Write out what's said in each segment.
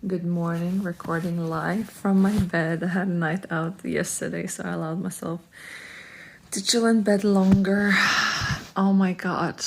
Good morning, recording live from my bed. I had a night out yesterday, so I allowed myself to chill in bed longer. Oh my god.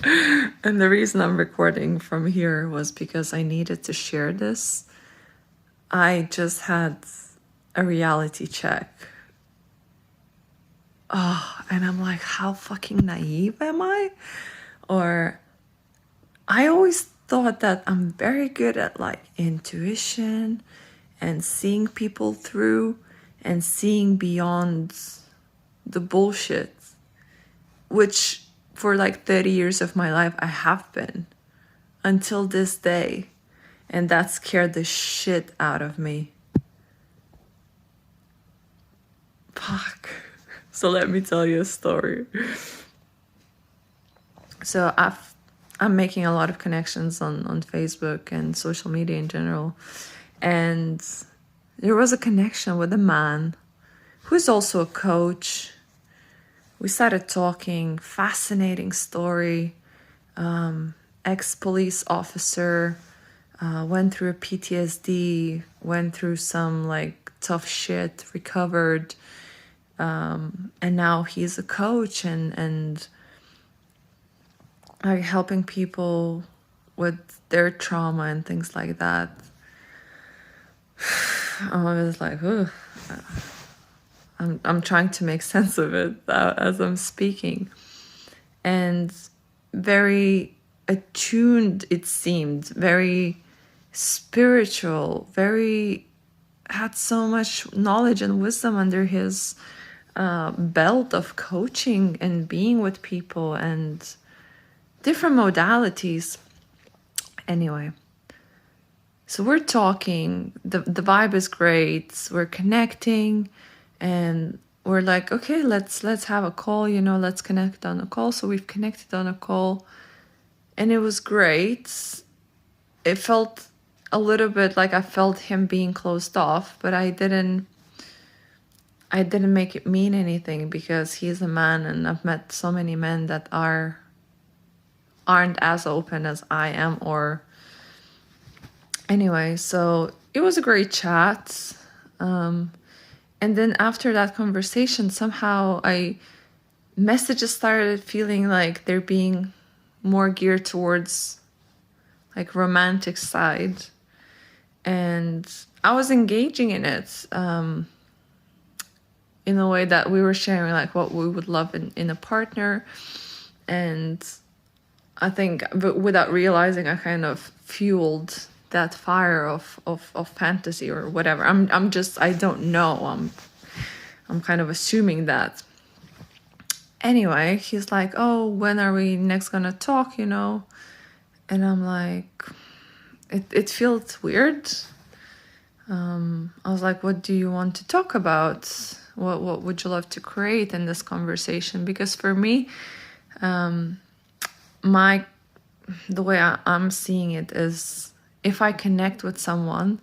And the reason I'm recording from here was because I needed to share this. I just had a reality check. Oh, and I'm like, how fucking naive am I? Or I always thought that I'm very good at like intuition and seeing people through and seeing beyond the bullshit, which for like 30 years of my life I have been until this day. And that scared the shit out of me. Fuck. So let me tell you a story. So I'm making a lot of connections on Facebook and social media in general. And there was a connection with a man who's also a coach. We started talking, fascinating story. Ex-police officer, went through a PTSD, went through some like tough shit, recovered. And now he's a coach and like helping people with their trauma and things like that. I was like, ooh. I'm trying to make sense of it as I'm speaking. And very attuned, it seemed, very spiritual, very had so much knowledge and wisdom under his belt of coaching and being with people and different modalities. Anyway, so we're talking, the vibe is great, we're connecting, and we're like, okay, let's have a call, let's connect on a call. So we've connected on a call and it was great. It felt a little bit like I felt him being closed off, but I didn't make it mean anything because he's a man and I've met so many men that aren't as open as I am. Or anyway, so it was a great chat. And then after that conversation, somehow messages started feeling like they're being more geared towards like romantic side. And I was engaging in it in a way that we were sharing like what we would love in a partner. And I think without realizing, I kind of fueled that fire of fantasy or whatever. I don't know. I'm kind of assuming that. Anyway, he's like, oh, when are we next gonna talk, And I'm like, it feels weird. I was like, what do you want to talk about? What would you love to create in this conversation? Because for me, the way I'm seeing it is if I connect with someone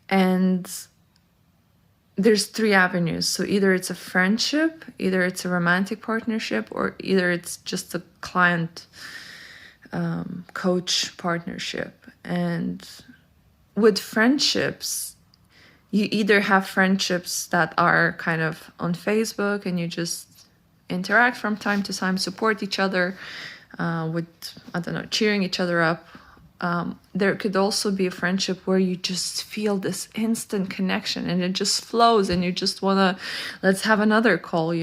and there's 3 avenues. So either it's a friendship, either it's a romantic partnership, or either it's just a client coach partnership. And with friendships, you either have friendships that are kind of on Facebook and you just interact from time to time, support each other with, I don't know, cheering each other up. There could also be a friendship where you just feel this instant connection and it just flows and you just want to, let's have another call,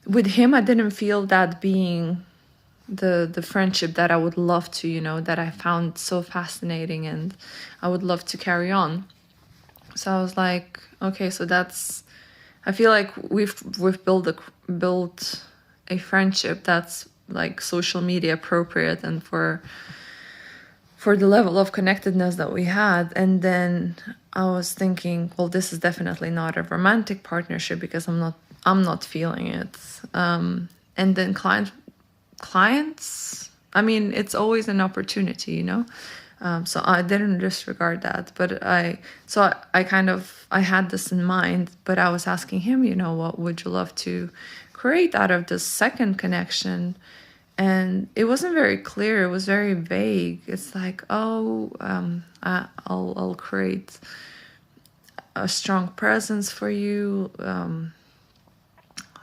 With him, I didn't feel that being the friendship that I would love to, that I found so fascinating and I would love to carry on. So I was like, okay, so I feel like we've built a friendship that's like social media appropriate and for the level of connectedness that we had. And then I was thinking, well, this is definitely not a romantic partnership because I'm not feeling it. And then clients, I mean, it's always an opportunity, so I didn't disregard that, but I had this in mind, but I was asking him, what would you love to create out of this second connection? And it wasn't very clear. It was very vague. It's like, oh, I'll create a strong presence for you,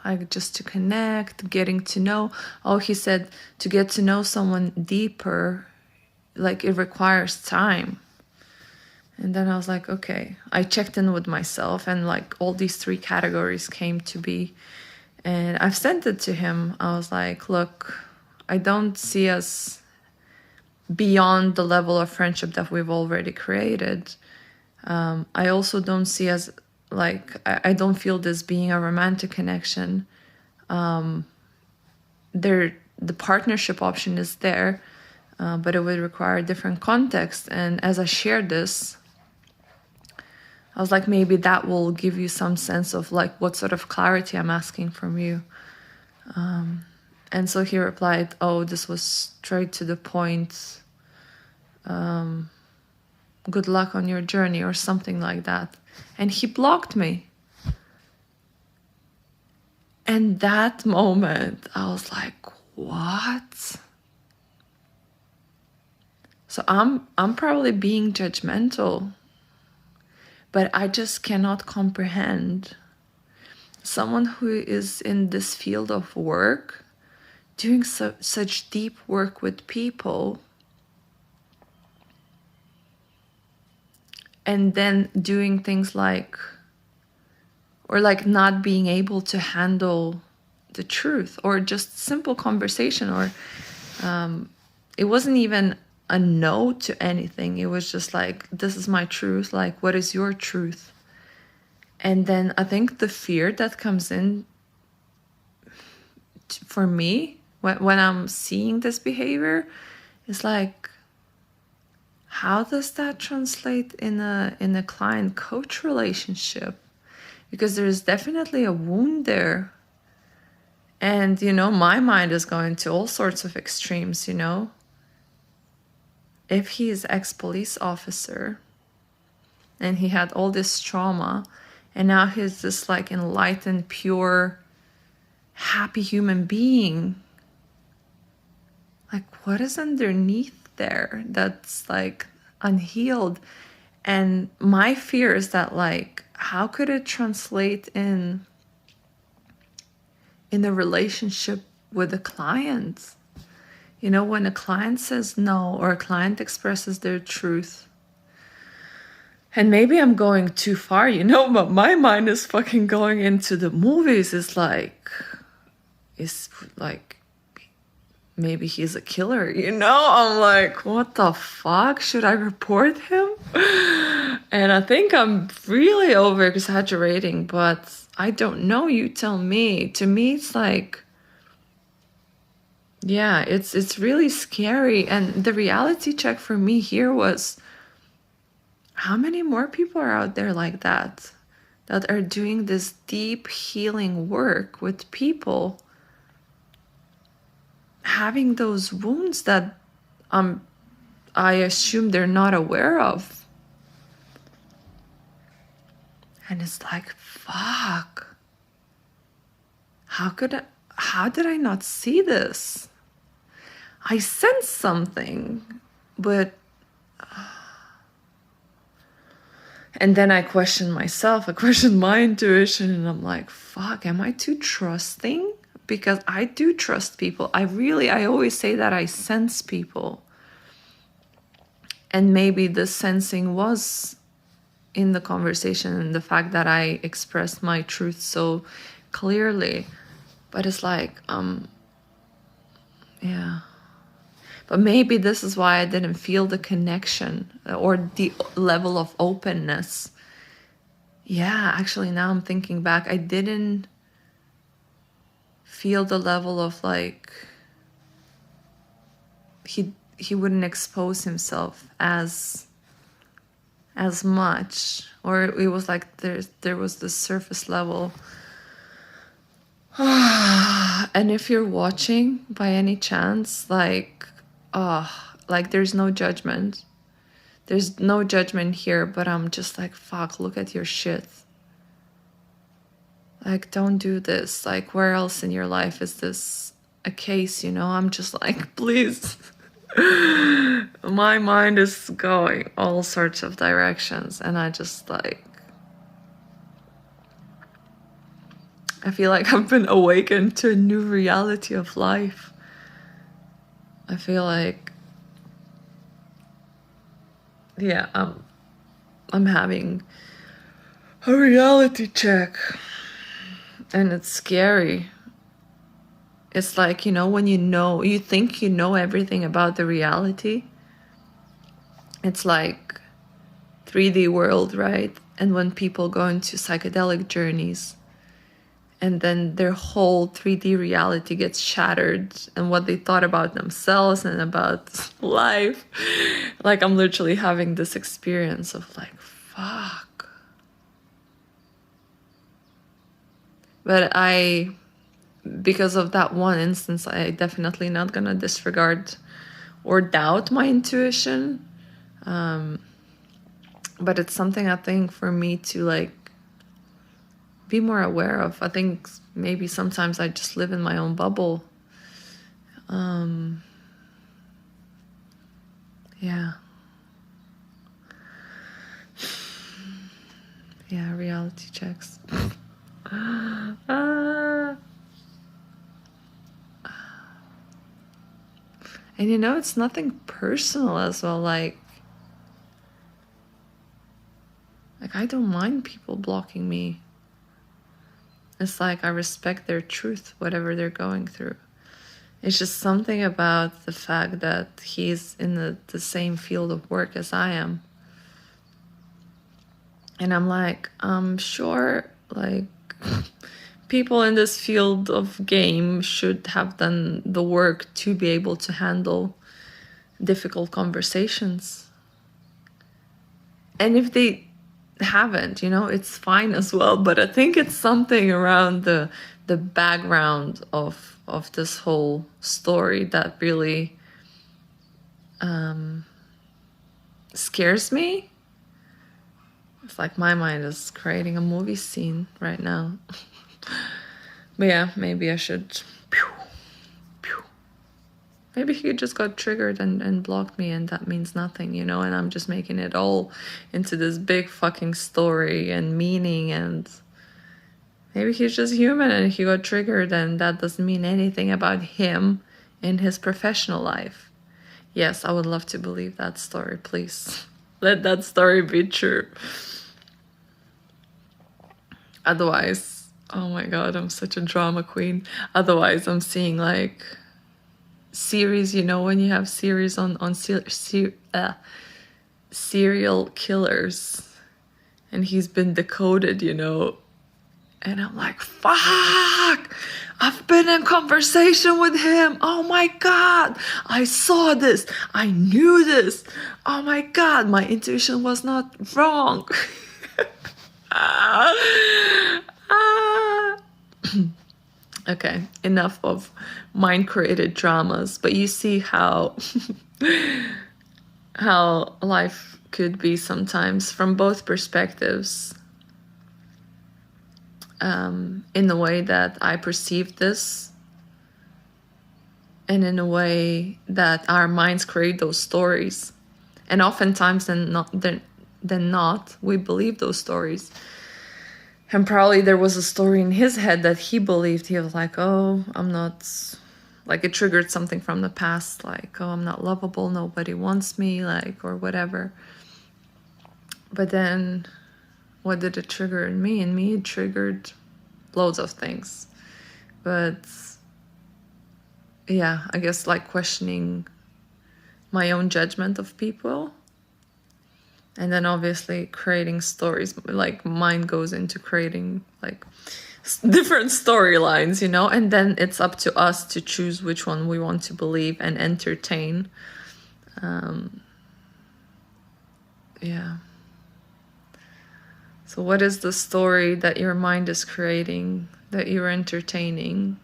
like just to connect, getting to know. Oh, he said to get to know someone deeper, like it requires time. And then I was like, okay. I checked in with myself, and like all these 3 categories came to be. And I've sent it to him. I was like, look, I don't see us beyond the level of friendship that we've already created. I also don't see us like, I don't feel this being a romantic connection. The partnership option is there, but it would require a different context. And as I shared this, I was like, maybe that will give you some sense of like what sort of clarity I'm asking from you. And so he replied, oh, this was straight to the point. Good luck on your journey, or something like that. And he blocked me. And that moment, I was like, what? So I'm probably being judgmental, but I just cannot comprehend someone who is in this field of work, doing such deep work with people, and then doing things like, or like not being able to handle the truth, or just simple conversation, or it wasn't even a no to anything. It was just like, this is my truth. Like, what is your truth? And then I think the fear that comes in for me when I'm seeing this behavior is like, how does that translate in a client coach relationship? Because there's definitely a wound there. And, my mind is going to all sorts of extremes, If he is ex-police officer and he had all this trauma, and now he's this like enlightened, pure, happy human being, like what is underneath there that's like unhealed? And my fear is that like, how could it translate in a relationship with a client? When a client says no, or a client expresses their truth, and maybe I'm going too far, but my mind is fucking going into the movies. It's like maybe he's a killer, I'm like, what the fuck? Should I report him? And I think I'm really over exaggerating, but I don't know. You tell me. To me, it's like, yeah, it's really scary. And the reality check for me here was, how many more people are out there like that are doing this deep healing work with people, having those wounds that I assume they're not aware of. And it's like, fuck. How did I not see this? I sense something, but and then I question myself, I question my intuition, and I'm like, fuck, am I too trusting? Because I do trust people. I always say that I sense people. And maybe the sensing was in the conversation and the fact that I expressed my truth so clearly. But it's like, yeah. But maybe this is why I didn't feel the connection or the level of openness. Yeah, actually, now I'm thinking back, I didn't feel the level of like, he wouldn't expose himself as much, or it was like there was this surface level. And if you're watching by any chance, like there's no judgment. There's no judgment here, but I'm just like, fuck, look at your shit. Like, don't do this. Like, where else in your life is this a case, you know. I'm just like, please. My mind is going all sorts of directions, and I just like, I feel like I've been awakened to a new reality of life. I feel like, yeah, I'm having a reality check, and it's scary. It's like, you know, when you think you know everything about the reality. It's like 3D world, right? And when people go into psychedelic journeys, and then their whole 3D reality gets shattered, and what they thought about themselves and about life. Like, I'm literally having this experience of like, fuck. But because of that one instance, I definitely not gonna disregard or doubt my intuition. But it's something I think for me to like be more aware of. I think maybe sometimes I just live in my own bubble. Yeah. Yeah, reality checks. And you know, it's nothing personal as well. Like I don't mind people blocking me. It's like I respect their truth, whatever they're going through. It's just something about the fact that he's in the same field of work as I am. And I'm like, I'm sure, like, people in this field of game should have done the work to be able to handle difficult conversations. And if they haven't, you know, it's fine as well. But I think it's something around the background of this whole story that really scares me. It's like my mind is creating a movie scene right now. But yeah, maybe I should. Maybe he just got triggered and blocked me, and that means nothing, you know, and I'm just making it all into this big fucking story and meaning, and maybe he's just human and he got triggered, and that doesn't mean anything about him in his professional life. Yes, I would love to believe that story, please. Let that story be true. Otherwise, oh my god, I'm such a drama queen. Otherwise, I'm seeing like series, you know, when you have series on serial killers, and he's been decoded, you know, and I'm like, fuck, I've been in conversation with him. Oh my god, I saw this, I knew this. Oh my god, my intuition was not wrong. Okay, enough of mind-created dramas, but you see how how life could be sometimes from both perspectives. In the way that I perceive this, and in a way that our minds create those stories, and oftentimes than not, we believe those stories. And probably there was a story in his head that he believed. He was like, oh, I'm not, like, it triggered something from the past, like, oh, I'm not lovable, nobody wants me, like, or whatever. But then what did it trigger in me? In me, it triggered loads of things. But yeah, I guess like questioning my own judgment of people. And then obviously creating stories, like mind goes into creating like different storylines, you know, and then it's up to us to choose which one we want to believe and entertain. Yeah. So what is the story that your mind is creating, that you're entertaining?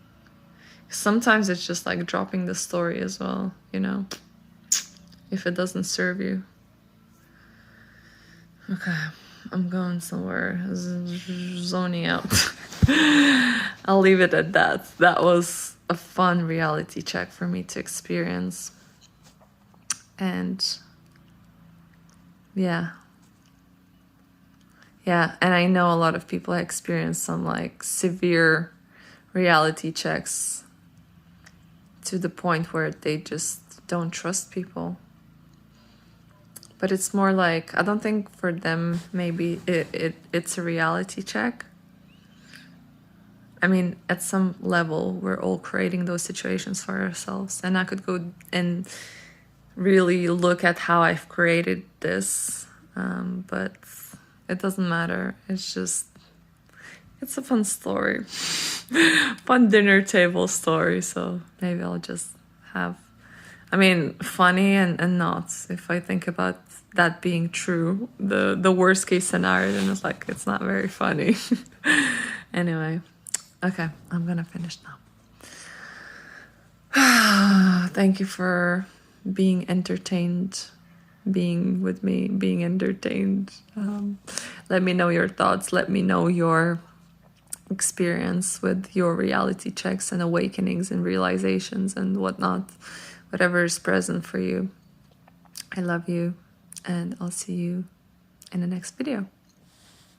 Sometimes it's just like dropping the story as well, you know, if it doesn't serve you. Okay, I'm going somewhere, zoning out. I'll leave it at that. That was a fun reality check for me to experience. And yeah, and I know a lot of people experience some like severe reality checks to the point where they just don't trust people. But it's more like, I don't think for them maybe it's a reality check. I mean, at some level, we're all creating those situations for ourselves. And I could go and really look at how I've created this, but it doesn't matter. It's just, it's a fun story. Fun dinner table story. So maybe I'll just have, I mean, funny and not. If I think about that being true, the worst case scenario, then it's like, it's not very funny. Anyway, okay, I'm gonna finish now. Thank you for being entertained, being with me, being entertained. Let me know your thoughts. Let me know your experience with your reality checks and awakenings and realizations and whatnot, whatever is present for you. I love you, and I'll see you in the next video.